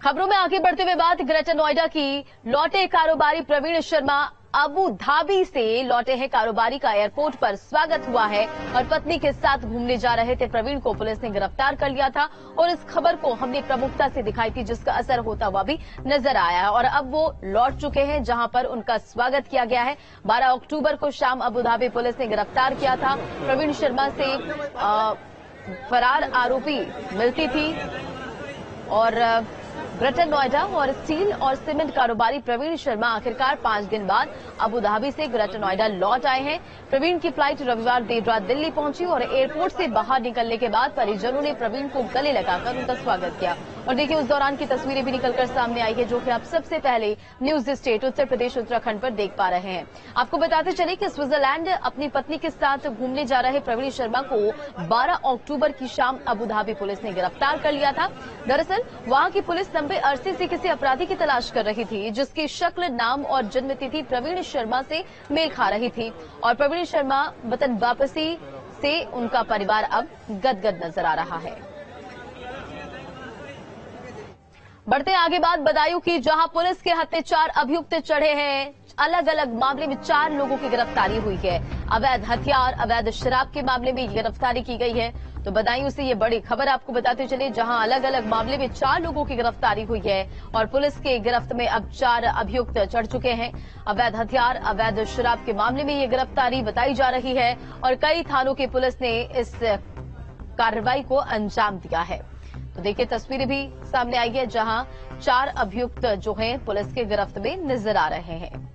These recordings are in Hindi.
खबरों में आगे बढ़ते हुए बात ग्रेटर नोएडा की। लौटे कारोबारी प्रवीण शर्मा अबू धाबी से लौटे हैं। कारोबारी का एयरपोर्ट पर स्वागत हुआ है और पत्नी के साथ घूमने जा रहे थे प्रवीण को पुलिस ने गिरफ्तार कर लिया था और इस खबर को हमने प्रमुखता से दिखाई थी, जिसका असर होता हुआ भी नजर आया है और अब वो लौट चुके हैं जहां पर उनका स्वागत किया गया है। 12 अक्टूबर को शाम अबू धाबी पुलिस ने गिरफ्तार किया था। प्रवीण शर्मा से फरार आरोपी मिलती थी और ग्रेटर नोएडा और स्टील और सीमेंट कारोबारी प्रवीण शर्मा आखिरकार 5 दिन बाद अबू धाबी से ग्रेटर नोएडा लौट आए हैं। प्रवीण की फ्लाइट रविवार देर रात दिल्ली पहुंची और एयरपोर्ट से बाहर निकलने के बाद परिजनों ने प्रवीण को गले लगाकर उनका स्वागत किया और देखिए उस दौरान की तस्वीरें भी निकलकर सामने आई है, जो कि आप सबसे पहले न्यूज स्टेट उत्तर प्रदेश उत्तराखंड पर देख पा रहे हैं। आपको बताते चले कि स्विट्जरलैंड अपनी पत्नी के साथ घूमने जा रहे प्रवीण शर्मा को 12 अक्टूबर की शाम अबू धाबी पुलिस ने गिरफ्तार कर लिया था। दरअसल वहां की पुलिस लंबे अरसे से किसी अपराधी की तलाश कर रही थी, जिसकी शक्ल, नाम और जन्मतिथि प्रवीण शर्मा से मेल खा रही थी और प्रवीण शर्मा वतन वापसी से उनका परिवार अब गदगद नजर आ रहा है। बढ़ते आगे बात बदायूं की, जहां पुलिस के हत्थे 4 अभियुक्त चढ़े हैं। अलग अलग मामले में 4 लोगों की गिरफ्तारी हुई है। अवैध हथियार, अवैध शराब के मामले में गिरफ्तारी की गई है। तो बदायूं से ये बड़ी खबर आपको बताते चले, जहां अलग अलग मामले में 4 लोगों की गिरफ्तारी हुई है और पुलिस के गिरफ्त में अब 4 अभियुक्त चढ़ चुके हैं। अवैध हथियार, अवैध शराब के मामले में ये गिरफ्तारी बताई जा रही है और कई थानों की पुलिस ने इस कार्रवाई को अंजाम दिया है। तो देखिए तस्वीरें भी सामने आई है, जहां 4 अभियुक्त जो हैं पुलिस के गिरफ्त में नजर आ रहे हैं।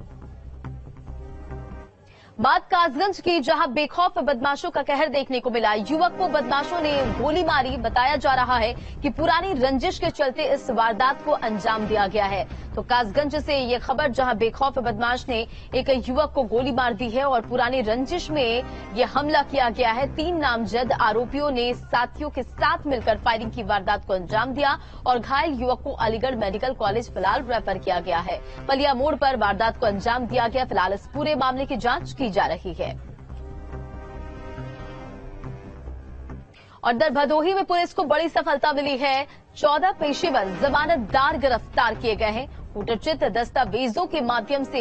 बात कासगंज की, जहां बेखौफ बदमाशों का कहर देखने को मिला। युवक को बदमाशों ने गोली मारी। बताया जा रहा है कि पुरानी रंजिश के चलते इस वारदात को अंजाम दिया गया है। तो कासगंज से ये खबर, जहां बेखौफ बदमाश ने एक युवक को गोली मार दी है और पुरानी रंजिश में ये हमला किया गया है। 3 नामजद आरोपियों ने साथियों के साथ मिलकर फायरिंग की वारदात को अंजाम दिया और घायल युवक को अलीगढ़ मेडिकल कॉलेज फिलहाल रेफर किया गया है। पलिया मोड़ पर वारदात को अंजाम दिया गया। फिलहाल इस पूरे मामले की जांच की जा रही है। और दर भदोही में पुलिस को बड़ी सफलता मिली है। 14 पेशेवर जमानतदार गिरफ्तार किए गए हैं। कूटचित दस्तावेजों के माध्यम से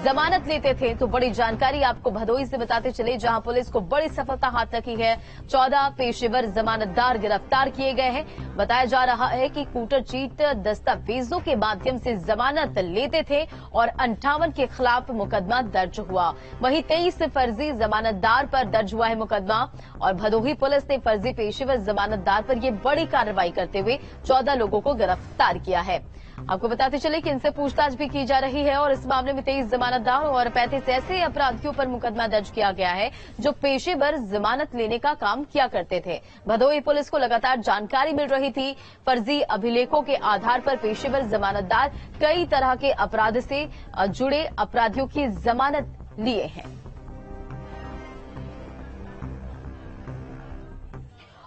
जमानत लेते थे। तो बड़ी जानकारी आपको भदोही से बताते चले, जहां पुलिस को बड़ी सफलता हाथ लगी है। 14 पेशेवर जमानतदार गिरफ्तार किए गए हैं। बताया जा रहा है कि कूटचित दस्तावेजों के माध्यम से जमानत लेते थे और 58 के खिलाफ मुकदमा दर्ज हुआ। वहीं 23 फर्जी जमानतदार पर दर्ज हुआ है मुकदमा और भदोही पुलिस ने फर्जी पेशेवर जमानतदार पर यह बड़ी कार्रवाई करते हुए 14 लोगों को गिरफ्तार किया है। आपको बताते चले कि इनसे पूछताछ भी की जा रही है और इस मामले में 23 जमानतदार और 35 ऐसे अपराधियों पर मुकदमा दर्ज किया गया है जो पेशेवर जमानत लेने का काम किया करते थे। भदोही पुलिस को लगातार जानकारी मिल रही थी। फर्जी अभिलेखों के आधार पर पेशेवर जमानतदार कई तरह के अपराध से जुड़े अपराधियों की जमानत लिए हैं।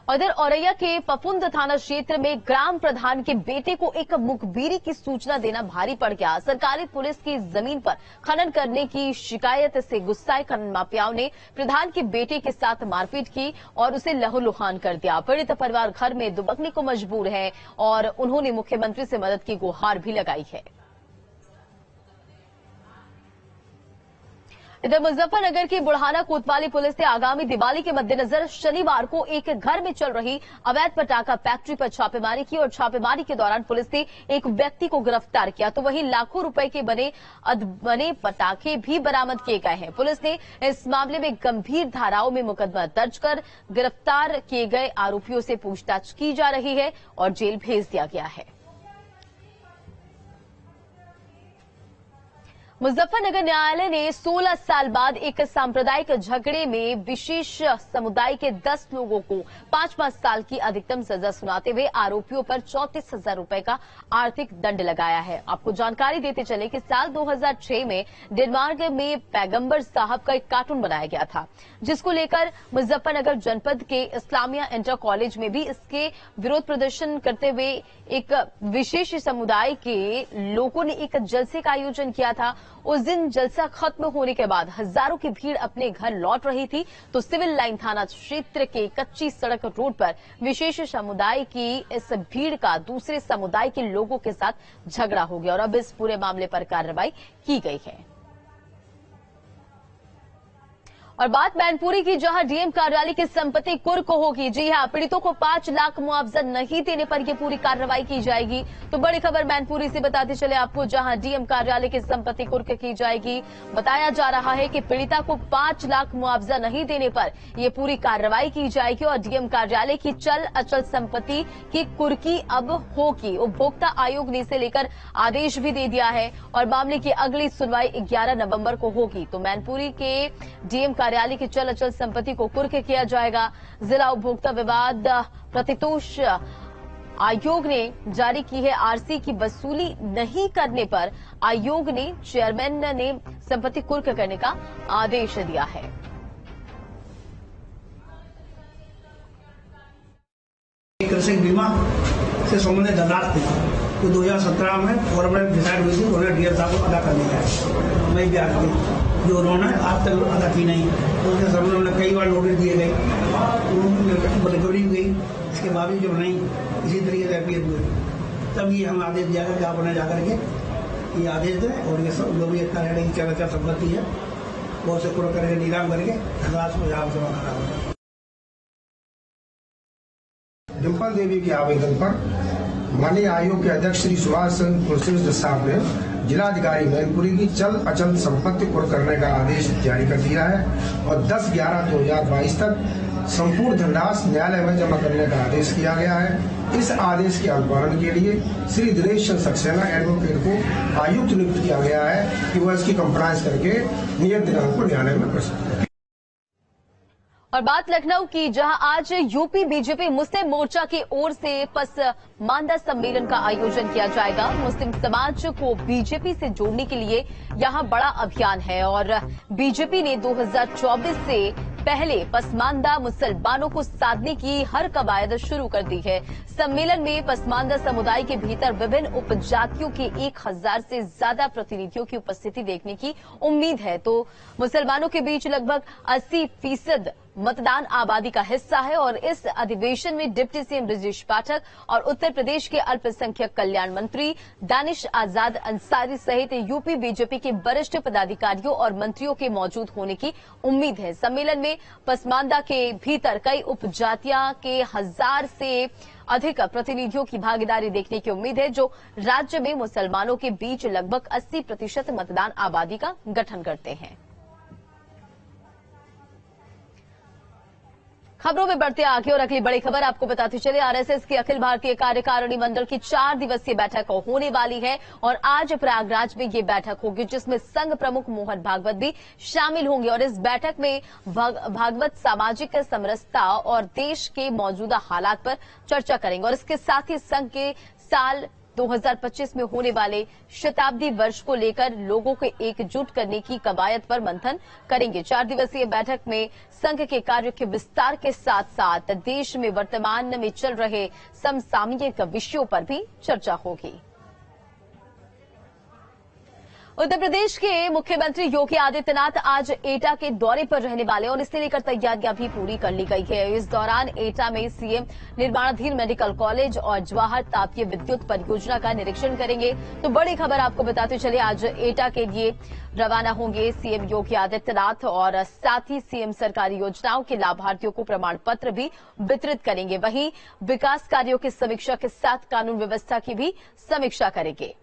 उधर औरैया के फफूंद थाना क्षेत्र में ग्राम प्रधान के बेटे को एक मुखबिरी की सूचना देना भारी पड़ गया। सरकारी पुलिस की जमीन पर खनन करने की शिकायत से गुस्साए खनन माफियाओं ने प्रधान के बेटे के साथ मारपीट की और उसे लहूलुहान कर दिया। पीड़ित परिवार घर में दुबकने को मजबूर है और उन्होंने मुख्यमंत्री से मदद की गुहार भी लगाई है। इधर मुजफ्फरनगर की बुढ़ाना कोतवाली पुलिस ने आगामी दिवाली के मद्देनजर शनिवार को एक घर में चल रही अवैध पटाखा फैक्ट्री पर छापेमारी की और छापेमारी के दौरान पुलिस ने एक व्यक्ति को गिरफ्तार किया। तो वहीं लाखों रुपए के बने पटाखे भी बरामद किए गए हैं। पुलिस ने इस मामले में गंभीर धाराओं में मुकदमा दर्ज कर गिरफ्तार किए गए आरोपियों से पूछताछ की जा रही है और जेल भेज दिया गया है। मुजफ्फरनगर न्यायालय ने 16 साल बाद एक सांप्रदायिक झगड़े में विशेष समुदाय के 10 लोगों को 5-5 साल की अधिकतम सजा सुनाते हुए आरोपियों पर 34,000 रुपए का आर्थिक दंड लगाया है। आपको जानकारी देते चले कि साल 2006 में डेनमार्क में पैगंबर साहब का एक कार्टून बनाया गया था, जिसको लेकर मुजफ्फरनगर जनपद के इस्लामिया इंटर कॉलेज में भी इसके विरोध प्रदर्शन करते हुए एक विशेष समुदाय के लोगों ने एक जलसे का आयोजन किया था उस दिन जलसा खत्म होने के बाद हजारों की भीड़ अपने घर लौट रही थी तो सिविल लाइन थाना क्षेत्र के कच्ची सड़क रोड पर विशेष समुदाय की इस भीड़ का दूसरे समुदाय के लोगों के साथ झगड़ा हो गया और अब इस पूरे मामले पर कार्रवाई की गई है। और बात मैनपुरी की, जहां डीएम कार्यालय की संपत्ति कुर्क होगी। जी हां, पीड़ितों को 5 लाख मुआवजा नहीं देने पर यह पूरी कार्रवाई की जाएगी। तो बड़ी खबर मैनपुरी से बताते चले आपको, जहां डीएम कार्यालय की संपत्ति कुर्क की जाएगी। बताया जा रहा है कि पीड़िता को 5 लाख मुआवजा नहीं देने पर यह पूरी कार्रवाई की जाएगी और डीएम कार्यालय की चल अचल संपत्ति की कुर्की अब होगी। उपभोक्ता आयोग ने इसे लेकर आदेश भी दे दिया है और मामले की अगली सुनवाई 11 नवंबर को होगी। तो मैनपुरी के डीएम कार्यालय की चल अचल संपत्ति को कुर्क किया जाएगा। जिला उपभोक्ता विवाद प्रतितोष आयोग ने जारी की है आरसी की वसूली नहीं करने पर आयोग ने चेयरमैन ने संपत्ति कुर्क करने का आदेश दिया है। कृषि बीमा से संबंधित धनराशि तो 2017 में गवर्नमेंट डिसाइड हुई थी, उन्होंने डीएम साहब को अदा करने का मैं भी आज थी जो उन्होंने आज तक अदा की नहीं। तो उसके सामने उन्होंने कई बार नोटिस दिए गए, रिकवरी गई, इसके बावजूद जो नहीं इसी तरीके से अपील हुए। तब ये हम आदेश दिया कि आप उन्हें जाकर के ये आदेश दें और ये सब जो भी इतना है कि क्या संपत्ति है वो उसे पूरा करके नीलाम करके धनराशि को यहाँ जमा करा। डिम्पल देवी के आवेदन पर माननीय आयोग के अध्यक्ष श्री सुभाष चंद्र कुलश्रेष्ठ साहब ने जिलाधिकारी मैनपुरी की चल अचल संपत्ति कुर्क करने का आदेश जारी कर दिया है और 10/11/2022 तक संपूर्ण धनराशि न्यायालय में जमा करने का आदेश किया गया है। इस आदेश के अनुपालन के लिए श्री दिनेश चंद्र सक्सेना एडवोकेट को आयुक्त नियुक्त किया गया है कि वह इसकी कंप्लायंस करके नियत दिनांक को न्यायालय में कर सकते हैं। और बात लखनऊ की, जहां आज यूपी बीजेपी मुस्लिम मोर्चा की ओर से पसमानदा सम्मेलन का आयोजन किया जाएगा। मुस्लिम समाज को बीजेपी से जोड़ने के लिए यहां बड़ा अभियान है और बीजेपी ने 2024 से पहले पसमानदा मुसलमानों को साधने की हर कवायद शुरू कर दी है। सम्मेलन में पसमानदा समुदाय के भीतर विभिन्न उपजातियों के 1000 से ज्यादा प्रतिनिधियों की उपस्थिति देखने की उम्मीद है। तो मुसलमानों के बीच लगभग 80% मतदान आबादी का हिस्सा है और इस अधिवेशन में डिप्टी सीएम ब्रजेश पाठक और उत्तर प्रदेश के अल्पसंख्यक कल्याण मंत्री दानिश आजाद अंसारी सहित यूपी बीजेपी के वरिष्ठ पदाधिकारियों और मंत्रियों के मौजूद होने की उम्मीद है। सम्मेलन में पसमानदा के भीतर कई उपजातियां के 1000 से अधिक प्रतिनिधियों की भागीदारी देखने की उम्मीद है, जो राज्य में मुसलमानों के बीच लगभग 80% मतदान आबादी का गठन करते हैं। खबरों में बढ़ते आगे और अगली बड़ी खबर आपको बताते चले, आरएसएस की अखिल भारतीय कार्यकारिणी मंडल की 4 दिवसीय बैठक होने वाली है और आज प्रयागराज में ये बैठक होगी, जिसमें संघ प्रमुख मोहन भागवत भी शामिल होंगे और इस बैठक में भागवत सामाजिक समरसता और देश के मौजूदा हालात पर चर्चा करेंगे और इसके साथ ही संघ के साल 2025 में होने वाले शताब्दी वर्ष को लेकर लोगों को एकजुट करने की कवायद पर मंथन करेंगे। 4 दिवसीय बैठक में संघ के कार्य के विस्तार के साथ साथ देश में वर्तमान में चल रहे समसामयिक विषयों पर भी चर्चा होगी। उत्तर प्रदेश के मुख्यमंत्री योगी आदित्यनाथ आज एटा के दौरे पर रहने वाले और इसे लेकर तैयारियां भी पूरी कर ली गई है। इस दौरान एटा में सीएम निर्माणाधीन मेडिकल कॉलेज और जवाहर तापीय विद्युत परियोजना का निरीक्षण करेंगे। तो बड़ी खबर आपको बताते चले, आज एटा के लिए रवाना होंगे सीएम योगी आदित्यनाथ और साथ ही सीएम सरकारी योजनाओं के लाभार्थियों को प्रमाण पत्र भी वितरित करेंगे। वहीं विकास कार्यों की समीक्षा के साथ कानून व्यवस्था की भी समीक्षा करेंगे।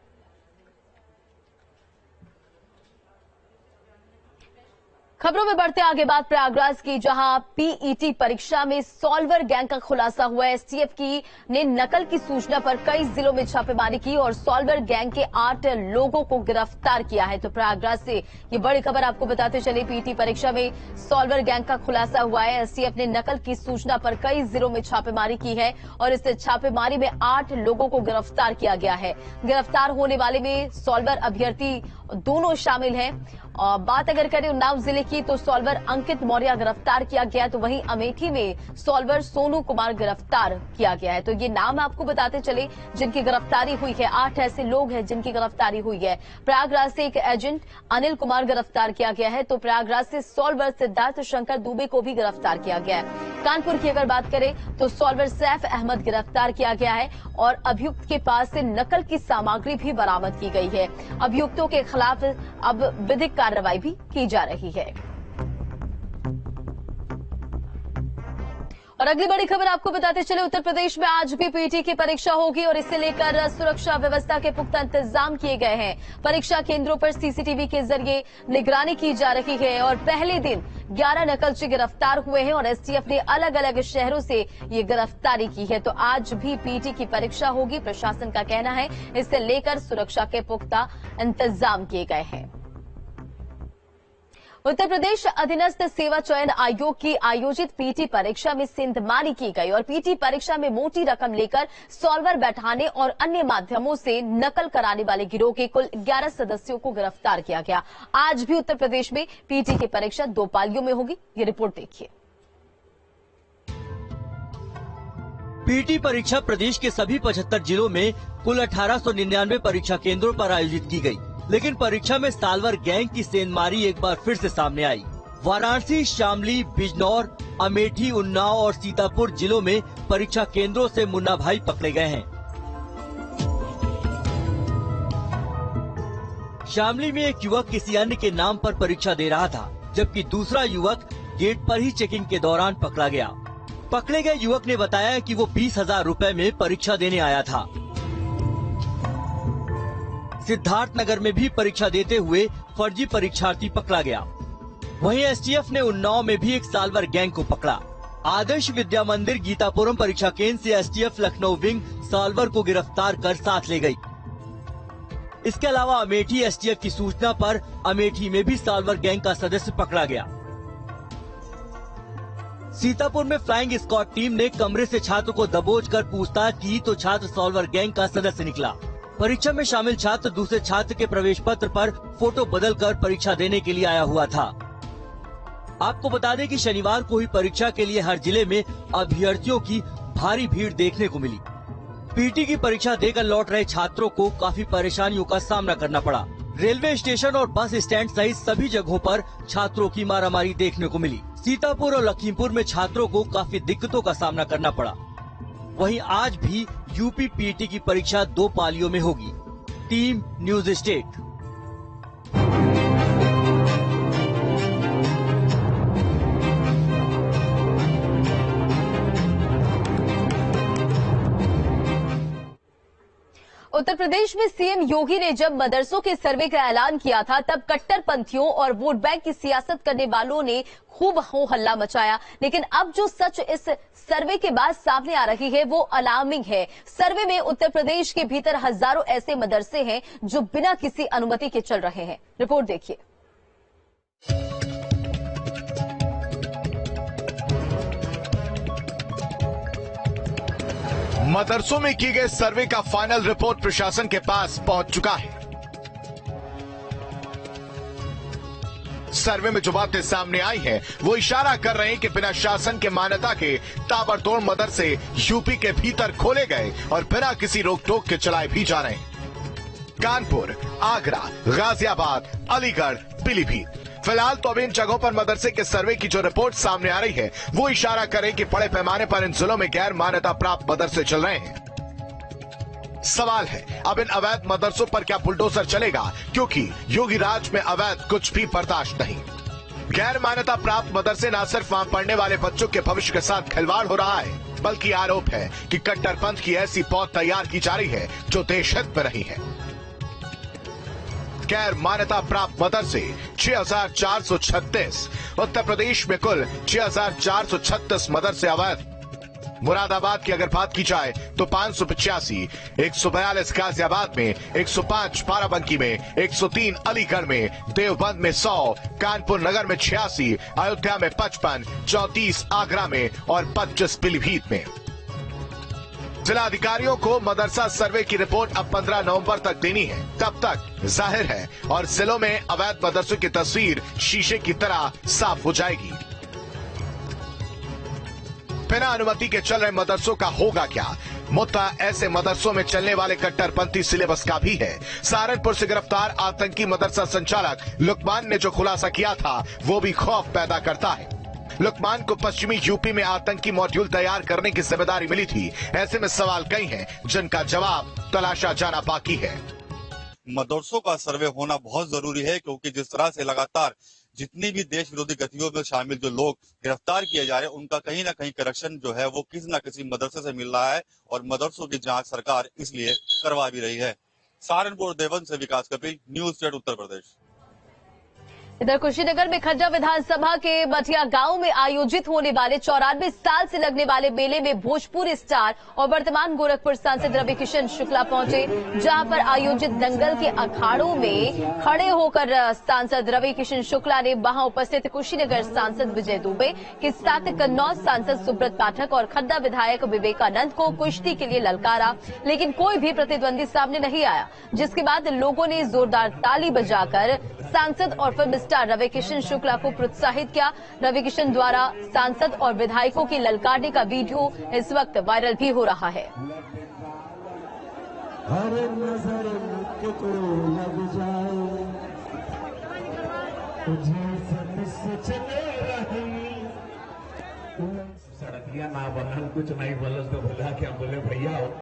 खबरों में बढ़ते आगे बात प्रयागराज की, जहां पीईटी परीक्षा में सॉल्वर गैंग का खुलासा हुआ है। एसटीएफ की ने नकल की सूचना पर कई जिलों में छापेमारी की और सॉल्वर गैंग के 8 लोगों को गिरफ्तार किया है। तो प्रयागराज से ये बड़ी खबर आपको बताते चले, पीईटी परीक्षा में सॉल्वर गैंग का खुलासा हुआ है। एसटीएफ ने नकल की सूचना पर कई जिलों में छापेमारी की है और इस छापेमारी में 8 लोगों को गिरफ्तार किया गया है। गिरफ्तार होने वाले में सॉल्वर अभ्यर्थी दोनों शामिल हैं और बात अगर करें उन्नाव जिले की तो सॉल्वर अंकित मौर्य गिरफ्तार किया गया है, तो वहीं अमेठी में सॉल्वर सोनू कुमार गिरफ्तार किया गया है। तो ये नाम आपको बताते चले जिनकी गिरफ्तारी हुई है। 8 ऐसे लोग हैं जिनकी गिरफ्तारी हुई है। प्रयागराज से एक एजेंट अनिल कुमार गिरफ्तार किया गया है, तो प्रयागराज से सॉल्वर सिद्धार्थ शंकर दुबे को भी गिरफ्तार किया गया है। कानपुर की अगर बात करें तो सॉल्वर सैफ अहमद गिरफ्तार किया गया है और अभियुक्त के पास से नकल की सामग्री भी बरामद की गई है। अभियुक्तों के खिलाफ अब विधिक कार्रवाई भी की जा रही है। और अगली बड़ी खबर आपको बताते चले, उत्तर प्रदेश में आज भी पीटी की परीक्षा होगी और इसे लेकर सुरक्षा व्यवस्था के पुख्ता इंतजाम किए गए हैं। परीक्षा केंद्रों पर सीसीटीवी के जरिए निगरानी की जा रही है और पहले दिन 11 नकलची गिरफ्तार हुए हैं और एसटीएफ ने अलग अलग शहरों से ये गिरफ्तारी की है। तो आज भी पीटी की परीक्षा होगी, प्रशासन का कहना है। इसे लेकर सुरक्षा के पुख्ता इंतजाम किए गए हैं। उत्तर प्रदेश अधीनस्थ सेवा चयन आयोग की आयोजित पीटी परीक्षा में सेंधमारी की गई और पीटी परीक्षा में मोटी रकम लेकर सॉल्वर बैठाने और अन्य माध्यमों से नकल कराने वाले गिरोह के कुल 11 सदस्यों को गिरफ्तार किया गया। आज भी उत्तर प्रदेश में पीटी की परीक्षा 2 पालियों में होगी। ये रिपोर्ट देखिए। पीटी परीक्षा प्रदेश के सभी 75 जिलों में कुल 1899 परीक्षा केंद्रों पर आयोजित की गई, लेकिन परीक्षा में साल्वर गैंग की सेंधमारी एक बार फिर से सामने आई। वाराणसी, शामली, बिजनौर, अमेठी, उन्नाव और सीतापुर जिलों में परीक्षा केंद्रों से मुन्ना भाई पकड़े गए हैं। शामली में एक युवक किसी अन्य के नाम पर परीक्षा दे रहा था, जबकि दूसरा युवक गेट पर ही चेकिंग के दौरान पकड़ा गया। पकड़े गए युवक ने बताया कि वो 20,000 रुपए में परीक्षा देने आया था। सिद्धार्थनगर में भी परीक्षा देते हुए फर्जी परीक्षार्थी पकड़ा गया। वहीं एसटीएफ ने उन्नाव में भी एक साल्वर गैंग को पकड़ा। आदर्श विद्या मंदिर गीतापुरम परीक्षा केंद्र से एसटीएफ लखनऊ विंग साल्वर को गिरफ्तार कर साथ ले गई। इसके अलावा अमेठी एसटीएफ की सूचना पर अमेठी में भी साल्वर गैंग का सदस्य पकड़ा गया। सीतापुर में फ्लाइंग स्क्वाड टीम ने कमरे से छात्र को दबोचकर पूछताछ की तो छात्र सॉल्वर गैंग का सदस्य निकला। परीक्षा में शामिल छात्र दूसरे छात्र के प्रवेश पत्र पर फोटो बदलकर परीक्षा देने के लिए आया हुआ था। आपको बता दें कि शनिवार को ही परीक्षा के लिए हर जिले में अभ्यर्थियों की भारी भीड़ देखने को मिली। पीटी की परीक्षा देकर लौट रहे छात्रों को काफी परेशानियों का सामना करना पड़ा। रेलवे स्टेशन और बस स्टैंड सहित सभी जगहों पर छात्रों की मारामारी देखने को मिली। सीतापुर और लखीमपुर में छात्रों को काफी दिक्कतों का सामना करना पड़ा। वहीं आज भी यूपी पीटी की परीक्षा 2 पालियों में होगी। Team news state. Uttar Pradesh में सीएम योगी ने जब मदरसों के सर्वे का ऐलान किया था, तब कट्टरपंथियों और वोट बैंक की सियासत करने वालों ने खूब हो हल्ला मचाया। लेकिन अब जो सच इस सर्वे के बाद सामने आ रही है वो अलार्मिंग है। सर्वे में उत्तर प्रदेश के भीतर हजारों ऐसे मदरसे हैं जो बिना किसी अनुमति के चल रहे हैं। रिपोर्ट देखिए। मदरसों में की गए सर्वे का फाइनल रिपोर्ट प्रशासन के पास पहुंच चुका है। सर्वे में जो बातें सामने आई हैं, वो इशारा कर रहे हैं कि बिना शासन के मान्यता के ताबड़तोड़ मदरसे यूपी के भीतर खोले गए और बिना किसी रोक टोक के चलाए भी जा रहे हैं। कानपुर, आगरा, गाजियाबाद, अलीगढ़, पीलीभीत, फिलहाल तो अब इन जगहों पर मदरसे के सर्वे की जो रिपोर्ट सामने आ रही है, वो इशारा करे कि बड़े पैमाने पर इन जिलों में गैर मान्यता प्राप्त मदरसे चल रहे हैं। सवाल है, अब इन अवैध मदरसों पर क्या बुलडोजर चलेगा? क्योंकि योगी राज में अवैध कुछ भी बर्दाश्त नहीं। गैर मान्यता प्राप्त मदरसे न सिर्फ वहां पढ़ने वाले बच्चों के भविष्य के साथ खिलवाड़ हो रहा है, बल्कि आरोप है कि कट्टरपंथ की ऐसी पौध तैयार की जा रही है जो देशहित में नहीं है। गैर मान्यता प्राप्त मदरसे 6,436, उत्तर प्रदेश में कुल 6,436 मदरसे अवैध। मुरादाबाद की अगर बात की जाए तो 585, 142 गाजियाबाद में, 105 बाराबंकी में, 103 अलीगढ़ में, देवबंद में 100, कानपुर नगर में 86, अयोध्या में 55, 34 आगरा में और 25 पीलीभीत में। जिला अधिकारियों को मदरसा सर्वे की रिपोर्ट अब 15 नवंबर तक देनी है। तब तक जाहिर है और जिलों में अवैध मदरसों की तस्वीर शीशे की तरह साफ हो जाएगी। बिना अनुमति के चल रहे मदरसों का होगा क्या? मुद्दा ऐसे मदरसों में चलने वाले कट्टरपंथी सिलेबस का भी है। सहारनपुर से गिरफ्तार आतंकी मदरसा संचालक लुकमान ने जो खुलासा किया था वो भी खौफ पैदा करता है। लुकमान को पश्चिमी यूपी में आतंकी मॉड्यूल तैयार करने की जिम्मेदारी मिली थी। ऐसे में सवाल कई हैं जिनका जवाब तलाशा जाना बाकी है। मदरसों का सर्वे होना बहुत जरूरी है, क्योंकि जिस तरह से लगातार जितनी भी देश विरोधी गतिविधियों में शामिल जो लोग गिरफ्तार किए जा रहे हैं, उनका कहीं ना कहीं कनेक्शन जो है वो किसी न किसी मदरसे से मिल रहा है और मदरसों की जांच सरकार इसलिए करवा भी रही है। सहारनपुर देवबंद से विकास कपिल, न्यूज 8 उत्तर प्रदेश। इधर कुशीनगर में खड्डा विधानसभा के बटिया गांव में आयोजित होने वाले 94 साल से लगने वाले मेले में भोजपुरी स्टार और वर्तमान गोरखपुर सांसद रवि किशन शुक्ला पहुंचे, जहां पर आयोजित दंगल के अखाड़ों में खड़े होकर सांसद रवि किशन शुक्ला ने वहां उपस्थित कुशीनगर सांसद विजय दुबे के साथ कन्नौज सांसद सुब्रत पाठक और खड्डा विधायक विवेकानंद को कुश्ती के लिए ललकारा, लेकिन कोई भी प्रतिद्वंदी सामने नहीं आया, जिसके बाद लोगों ने जोरदार ताली बजाकर सांसद और फिल्म स्टार रवि किशन शुक्ला को प्रोत्साहित किया। रवि किशन द्वारा सांसद और विधायकों की ललकारने का वीडियो इस वक्त वायरल भी हो रहा है। हर नजर को लग जाए, तुझे चले रही सड़किया ना बनल कुछ नहीं बोलस तो बोला क्या बोले भैया